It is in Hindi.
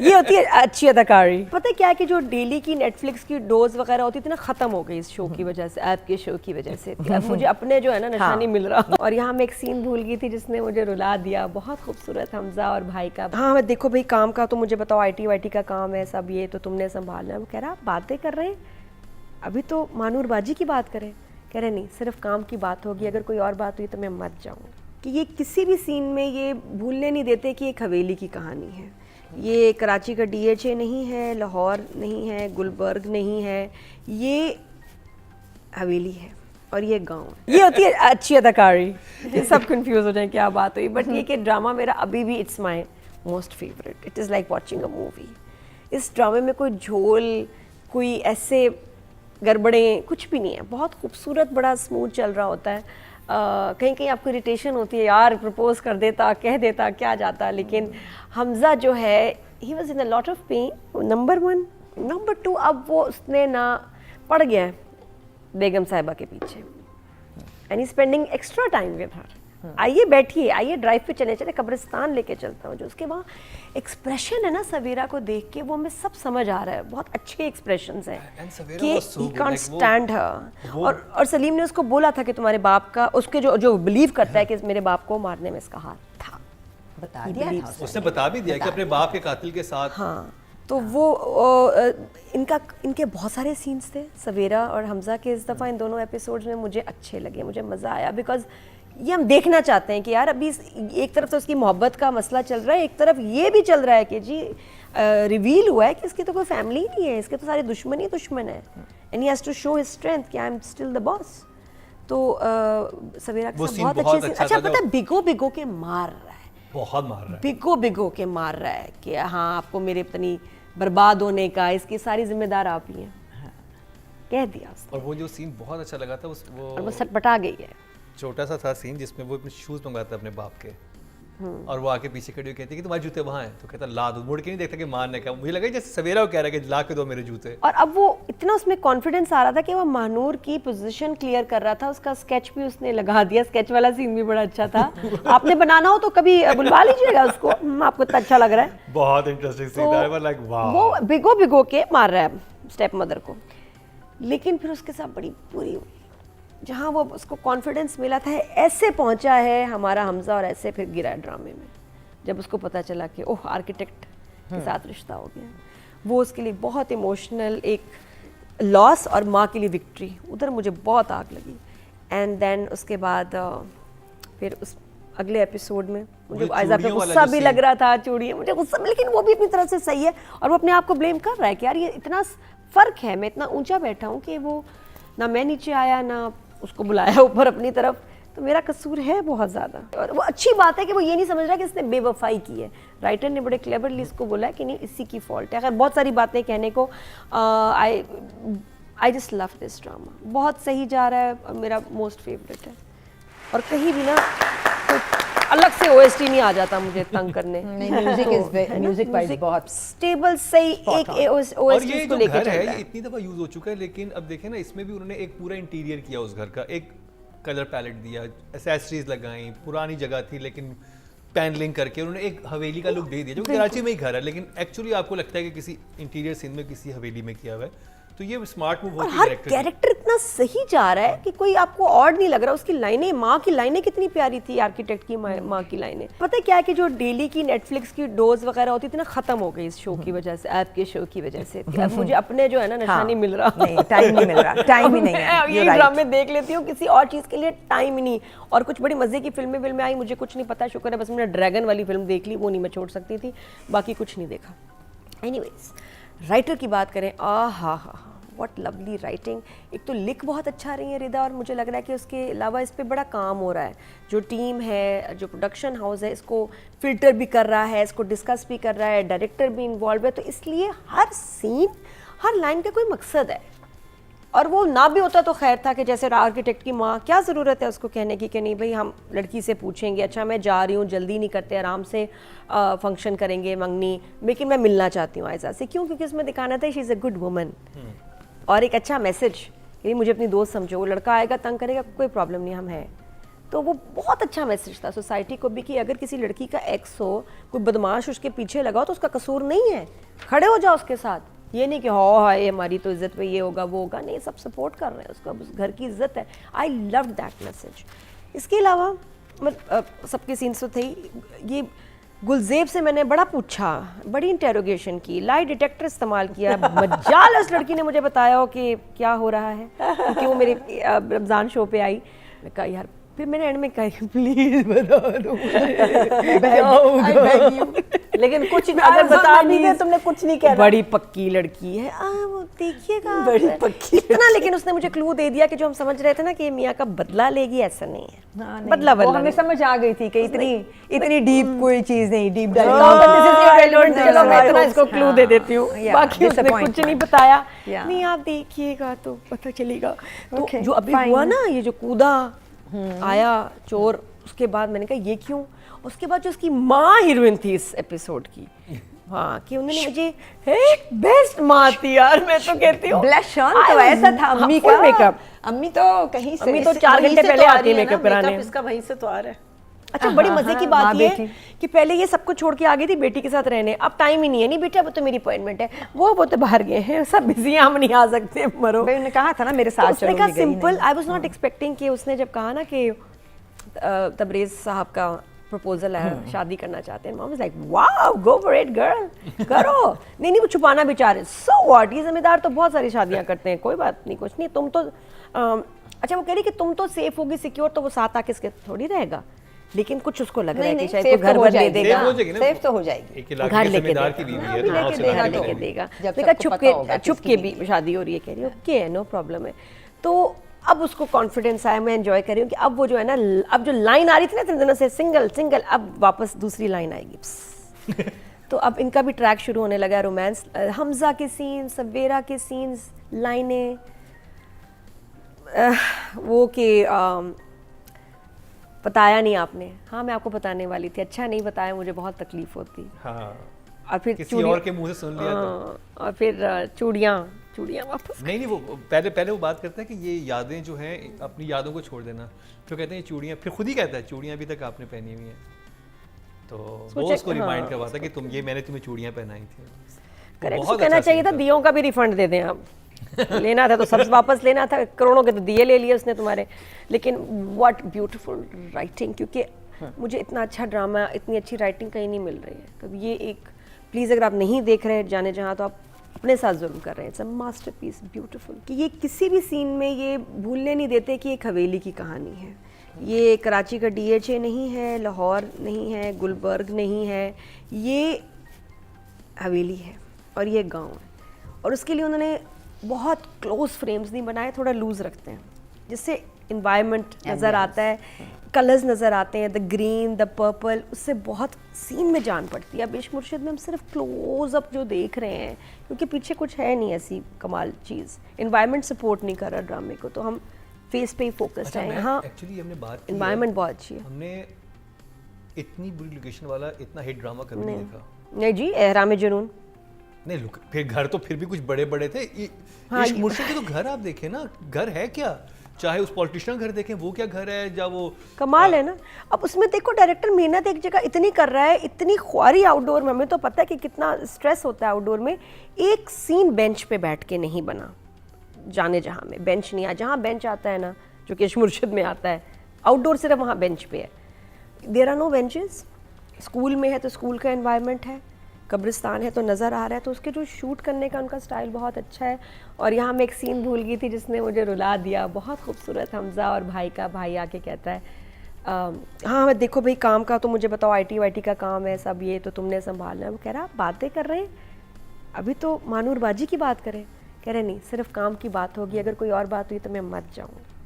ये होती है अच्छी अदाकारी। पता है क्या है कि जो डेली की नेटफ्लिक्स की डोज वगैरह होती थी ना, खत्म हो गई इस शो की वजह से, ऐप के शो की वजह से। अब मुझे अपने जो है ना नशा नहीं मिल रहा। और यहाँ मैं एक सीन भूल गई थी जिसने मुझे रुला दिया, बहुत खूबसूरत, हमजा और भाई का। हाँ मैं देखो भाई काम का तो मुझे बताओ, IT वाईटी का काम है सब, ये तो तुमने संभालना है। वो कह रहा आप बातें कर रहे हैं, अभी तो मानूर बाजी की बात करें। कह रहे नहीं, सिर्फ काम की बात होगी, अगर कोई और बात हुई तो मैं मर जाऊँगा। कि ये किसी भी सीन में ये भूलने नहीं देते कि एक हवेली की कहानी है। ये कराची का DHA नहीं है, लाहौर नहीं है, गुलबर्ग नहीं है, ये हवेली है और ये गांव है। ये होती है अच्छी अदाकारी। ये सब कंफ्यूज हो जाए क्या बात हुई। बट ये कि ड्रामा मेरा अभी भी it's my most favourite. It is like watching a movie. इस ड्रामे में कोई झोल, कोई ऐसे गड़बड़ें कुछ भी नहीं है। बहुत खूबसूरत, बड़ा स्मूथ चल रहा होता है। कहीं कहीं आपको इरिटेशन होती है, यार प्रपोज कर देता, कह देता, क्या जाता। लेकिन हमजा जो है, he was in a lot of pain, number 1। Number 2, अब वो उसने ना पड़ गया है बेगम साहिबा के पीछे, and he spending extra time with her. आइए बैठिए, आइए ड्राइव पे चले कब्रिस्तान लेके चलता हूँ। जो उसके वहाँ एक्सप्रेशन है ना सवेरा को देख के, वो हमें सब समझ आ रहा है। बहुत अच्छे एक्सप्रेशंस हैं कि ही कांट स्टैंड हर। और सलीम ने उसको बोला था कि तुम्हारे बाप का, उसके जो बिलीव करता है कि मेरे बाप को मारने में इसका हाथ था, बता दिया था उसने बता भी दिया कि अपने बाप के कातिल के साथ। हाँ, तो वो इनके बहुत सारे सीन्स थे सवेरा और हमजा के। इस दफ़ा इन दोनों एपिसोड्स में मुझे अच्छे लगे, मुझे मज़ा आया। बिकॉज ये हम देखना चाहते हैं कि यार अभी एक तरफ तो उसकी मोहब्बत का मसला चल रहा है, एक तरफ ये भी चल रहा है कि जी रिवील हुआ है कि इसकी तो कोई फैमिली नहीं है, इसके तो सारे दुश्मन ही दुश्मन है। And he has to show his strength कि I am still the boss. तो सवेरा के साथ बहुत अच्छे से। अच्छा पता है, भिगो के मार रहा है, बहुत मार रहा है, भिगो के मार रहा है कि हाँ आपको मेरे पत्नी बर्बाद होने का, इसकी सारी जिम्मेदार आप ही हैं, कह दिया उसने। और वो जो सीन बहुत अच्छा लगा था, वो सटपटा गई है। छोटा सा था सीन जिसमें वो अपने शूज मंगवाता है अपने बाप के, और वो आके पीछे खड़ी हुई कहती है कि तुम्हारे जूते वहाँ हैं, तो कहता ला दो, मुड़ के नहीं देखता कि मारने का। मुझे लगा जैसे सवेरा वो कह रहा है कि ला के दो मेरे जूते। और अब वो इतना उसमें कॉन्फिडेंस आ रहा था कि वो महानूर की पोजीशन क्लियर कर रहा था। उसका स्केच भी उसने लगा दिया, स्केच वाला सीन भी बड़ा अच्छा था। आपने बनाना हो तो कभी बुलवा लीजिएगा उसको, आपको इतना अच्छा लग रहा है। बहुत इंटरेस्टिंग सीन था। आई वाज लाइक वाओ, वो भिगो के मार रहा है स्टेप मदर को। लेकिन फिर उसके साथ बड़ी बुरी हुई, जहाँ वो उसको कॉन्फिडेंस मिला था, ऐसे पहुंचा है हमारा हमजा और ऐसे फिर गिरा ड्रामे में, जब उसको पता चला कि ओह आर्किटेक्ट के साथ रिश्ता हो गया। वो उसके लिए बहुत इमोशनल, एक लॉस और माँ के लिए विक्ट्री, उधर मुझे बहुत आग लगी। एंड देन उसके बाद फिर उस अगले एपिसोड में मुझे आयज़ा पे गुस्सा भी लग रहा था, चूड़ियाँ, मुझे गुस्सा, लेकिन वो भी अपनी तरह से सही है। और वो अपने आप को ब्लेम कर रहा है कि यार ये इतना फ़र्क है, मैं इतना ऊँचा बैठा हूँ कि वो ना मैं नीचे आया ना उसको बुलाया ऊपर अपनी तरफ, तो मेरा कसूर है बहुत ज़्यादा। और वो अच्छी बात है कि वो ये नहीं समझ रहा कि इसने बेवफाई की है। राइटर ने बड़े क्लेवरली इसको बोला है कि नहीं इसी की फॉल्ट है। अगर बहुत सारी बातें कहने को, I just love this drama. बहुत सही जा रहा है और मेरा मोस्ट फेवरेट है। और कहीं भी ना अलग से OST नहीं आ जाता मुझे तंग करने। म्यूजिक वाइज बहुत स्टेबल सही एक OST इसको लेके चल रहा है। ये इतनी दफा यूज हो चुका है, लेकिन अब देखें ना, इसमें भी उन्होंने एक पूरा इंटीरियर किया उस घर का, एक कलर पैलेट दिया, एसेसरीज लगाई, पुरानी जगह थी लेकिन पैनलिंग करके उन्होंने एक हवेली का लुक दे दिया, जो कराची में ही घर है लेकिन एक्चुअली आपको लगता है कि किसी इंटीरियर सीन में किसी हवेली में किया हुआ है। तो ये स्मार्ट मूव होती है। हर कैरेक्टर इतना सही जा रहा है कि कोई आपको ऑड नहीं लग रहा। उसकी लाइनें, माँ की लाइनें कितनी प्यारी थी, आर्किटेक्ट की माँ की लाइनें। पता है क्या है कि जो डेली की नेटफ्लिक्स की डोज वगैरह होती थी ना, खत्म हो गई इस शो की वजह से, ऐप के शो की वजह से। अब मुझे अपने जो है ना नशा नहीं मिल रहा, टाइम नहीं मिल रहा, टाइम ही नहीं है। ये ड्रामे देख लेती हूँ, किसी और चीज़ के लिए टाइम ही नहीं। और कुछ बड़ी मजे की फिल्में आई, मुझे कुछ नहीं पता, शुक्र है बस मैंने ड्रैगन वाली फिल्म देख ली, वो नहीं मैं छोड़ सकती थी, बाकी कुछ नहीं देखा। एनीवेज, राइटर की बात करें, हा व्हाट लवली राइटिंग। एक तो लिख बहुत अच्छा रही है रिदा, और मुझे लग रहा है कि उसके अलावा इस पे बड़ा काम हो रहा है। जो टीम है, जो प्रोडक्शन हाउस है, इसको फिल्टर भी कर रहा है, इसको डिस्कस भी कर रहा है, डायरेक्टर भी इन्वॉल्व है। तो इसलिए हर सीन, हर लाइन का कोई मकसद है। और वो ना भी होता तो खैर था कि जैसे आर्किटेक्ट की माँ, क्या ज़रूरत है उसको कहने की कि नहीं भाई हम लड़की से पूछेंगे, अच्छा मैं जा रही हूँ, जल्दी नहीं करते, आराम से फंक्शन करेंगे मंगनी, लेकिन मैं मिलना चाहती हूँ आयज़ा से। क्यों? क्योंकि उसमें दिखाना था she is a good woman, और एक अच्छा मैसेज कि मुझे अपनी दोस्त समझो। वो लड़का आएगा तंग करेगा, कोई प्रॉब्लम नहीं, हम हैं। तो वो बहुत अच्छा मैसेज था सोसाइटी को भी कि अगर किसी लड़की का एक्स हो, कोई बदमाश उसके पीछे लगा हो तो उसका कसूर नहीं है, खड़े हो जाओ उसके साथ। ये नहीं कि हो हाय हमारी तो इज्जत पे ये होगा वो होगा, नहीं, सब सपोर्ट कर रहे हैं उसका, उस घर की इज्जत है। I love that message. इसके अलावा सबके सीन्स तो थे ये। गुलजेब से मैंने बड़ा पूछा, बड़ी इंटेरोगेशन की, लाई डिटेक्टर इस्तेमाल किया, मजाल उस लड़की ने मुझे बताया हो कि क्या हो रहा है, क्योंकि वो मेरे रमज़ान शो पे आई। मैं कहा यार, फिर मैंने एंड में कहा प्लीज बता दो क्या होगा। लेकिन कुछ अगर बता नहीं नहीं तुमने कुछ नहीं कहना। बड़ी पक्की लड़की है, वो देखिएगा बड़ी पक्की इतना। लेकिन उसने मुझे क्लू दे दिया कि जो हम समझ रहे थे ना कि मियाँ का बदला लेगी, ऐसा नहीं है। हाँ, नहीं, बदला वो हमें नहीं। समझ आ गई थी कि इतनी डीप कोई चीज नहीं, डीप चलो मैं इतना इसको क्लू दे देती हूँ, बाकी उसने कुछ नहीं बताया। नहीं, आप देखिएगा तो पता चलेगा। तो जो अभी हुआ ना, ये जो कूदा आया चोर, उसके बाद मैंने कहा ये क्यों। उसके बाद जो उसकी माँ हीरोइन थी इस एपिसोड की, हाँ, कि उन्होंने मुझे बेस्ट माँ थी यार, मैं तो कहती हूँ। ब्लश ऑन तो ऐसा था अम्मी का मेकअप। अम्मी तो कहीं से, अम्मी तो 4 घंटे पहले आती है मेकअप कराने। इसका वहीं से तो आ रहा है। अच्छा, बड़ी मजे की बात ये है कि पहले ये सब कुछ छोड़ के आ गई थी बेटी के साथ रहने, अब टाइम ही नहीं है। नहीं बेटा, वो तो मेरी अपॉइंटमेंट है, वो तो बाहर गए हैं, सब बिजी हैं, हम नहीं आ सकते, मरो। भाई उन्होंने कहा था ना मेरे साथ उसने कहा simple, I was not expecting कि उसने जब कहा ना कि तबरेज साहब का प्रपोजल है, शादी करना चाहते हैं, mom was like wow, go for it girl, करो। नहीं, वो छुपाना बेचारे, सो व्हाट, ये जिम्मेदार तो बहुत सारी शादियां करते हैं, कोई बात नहीं, कुछ नहीं, तुम तो अच्छा, वो कह रही कि तुम तो सेफ होगी, सिक्योर, तो वो साथ आके इसके थोड़ी रहेगा। लेकिन कुछ उसको लग रहा है कि शायद घर भर ले देगा, सेफ तो हो जाएगी, घर लेके देगा। देखा छुप के भी शादी हो रही है, कह रही है ओके, नो प्रॉब्लम है। तो अब उसको कॉन्फिडेंस आया, मैं एंजॉय कर रही हूँ कि अब वो जो है ना, अब जो लाइन आ रही थी ना इतने दिनों से, सिंगल सिंगल, अब वापस दूसरी लाइन आएगी। तो अब इनका भी ट्रैक शुरू होने लगा है, रोमांस, हमजा के सीन, सवेरा के सीन्स, लाइनें, वो कि बताया नहीं आपने। हाँ, मैं आपको बताने वाली थी, अच्छा नहीं बताया, मुझे बहुत तकलीफ होती। हाँ, और फिर किसी और के मुंह से सुन लिया तो। और फिर चूड़ियाँ वापस। नहीं, वो पहले वो बात करता है कि ये यादें जो हैं, अपनी यादों को छोड़ देना। फिर कहते हैं ये चूड़ियाँ, फिर खुद ही कहता है चूड़ियाँ अभी तक आपने पहनी हुई हैं, तो वो उसको रिमाइंड करवाता कि तुम, ये मैंने तुम्हें चूड़ियाँ पहनाई थी। करेक्ट, कहना चाहिए था दियों का भी रिफंड दे दें आप। लेना था तो सब वापस लेना था, करोड़ों के तो दिए ले लिए उसने तुम्हारे। लेकिन व्हाट ब्यूटीफुल राइटिंग, क्योंकि मुझे इतना अच्छा ड्रामा, इतनी अच्छी राइटिंग कहीं नहीं मिल रही है कभी। ये एक, प्लीज़ अगर आप नहीं देख रहे जाने जहाँ, तो आप अपने साथ जुल्म कर रहे हैं। It's a masterpiece, beautiful. कि ये किसी भी सीन में ये भूलने नहीं देते कि एक हवेली की कहानी है। ये कराची का DHA नहीं है, लाहौर नहीं है, गुलबर्ग नहीं है, ये हवेली है और ये गांव है। और उसके लिए उन्होंने बहुत क्लोज फ्रेम्स नहीं बनाए, थोड़ा लूज रखते हैं, जिससे इन्वायरमेंट नज़र आता है, कलर्स नज़र आते हैं, द ग्रीन, द पर्पल, उससे बहुत सीन में जान पड़ती है। अब इश्क मुर्शिद में हम सिर्फ क्लोज अप जो देख रहे हैं, क्योंकि पीछे कुछ है नहीं ऐसी कमाल चीज़, इन्वायरमेंट सपोर्ट नहीं कर रहा ड्रामे को, तो हम फेस पे ही फोकस्ड हैं। हाँ, एक्चुअली हमने बात की, इन्वायरमेंट बहुत अच्छी है। हमने इतनी बुरी लोकेशन वाला इतना हिट ड्रामा कभी नहीं देखा। नहीं जी, एहराम जुनून नहीं, लुक, फिर घर तो फिर भी कुछ बड़े बड़े थे। इश्क मुर्शिद के तो घर आप देखें ना, घर है क्या, चाहे उस पॉलिटिशियन घर देखें, वो क्या घर है, या वो कमाल है ना। अब उसमें देखो डायरेक्टर मेहनत एक जगह इतनी कर रहा है, इतनी ख्वारी आउटडोर में, हमें तो पता है कि कितना स्ट्रेस होता है आउटडोर में। एक सीन बेंच पे बैठ के नहीं बना, जाने जहाँ में बेंच नहीं है, जहाँ बेंच आता है ना, जो कि इश्क मुर्शिद में आता है, आउटडोर सिर्फ वहाँ बेंच पे है। There are no benches. School में है तो स्कूल का एनवायरनमेंट है, कब्रिस्तान है तो नज़र आ रहा है, तो उसके जो शूट करने का उनका स्टाइल बहुत अच्छा है। और यहाँ मैं एक सीन भूल गई थी जिसने मुझे रुला दिया, बहुत खूबसूरत, हमजा और भाई का, भाई आके कहता है हाँ मैं देखो भाई काम का तो मुझे बताओ, IT का काम है सब, ये तो तुमने संभालना है। वो कह रहा आप बातें कर रहे हैं, अभी तो मानूर बाजी की बात करें। कह रहे नहीं, सिर्फ काम की बात होगी, अगर कोई और बात हुई तो मैं मत जाऊँ।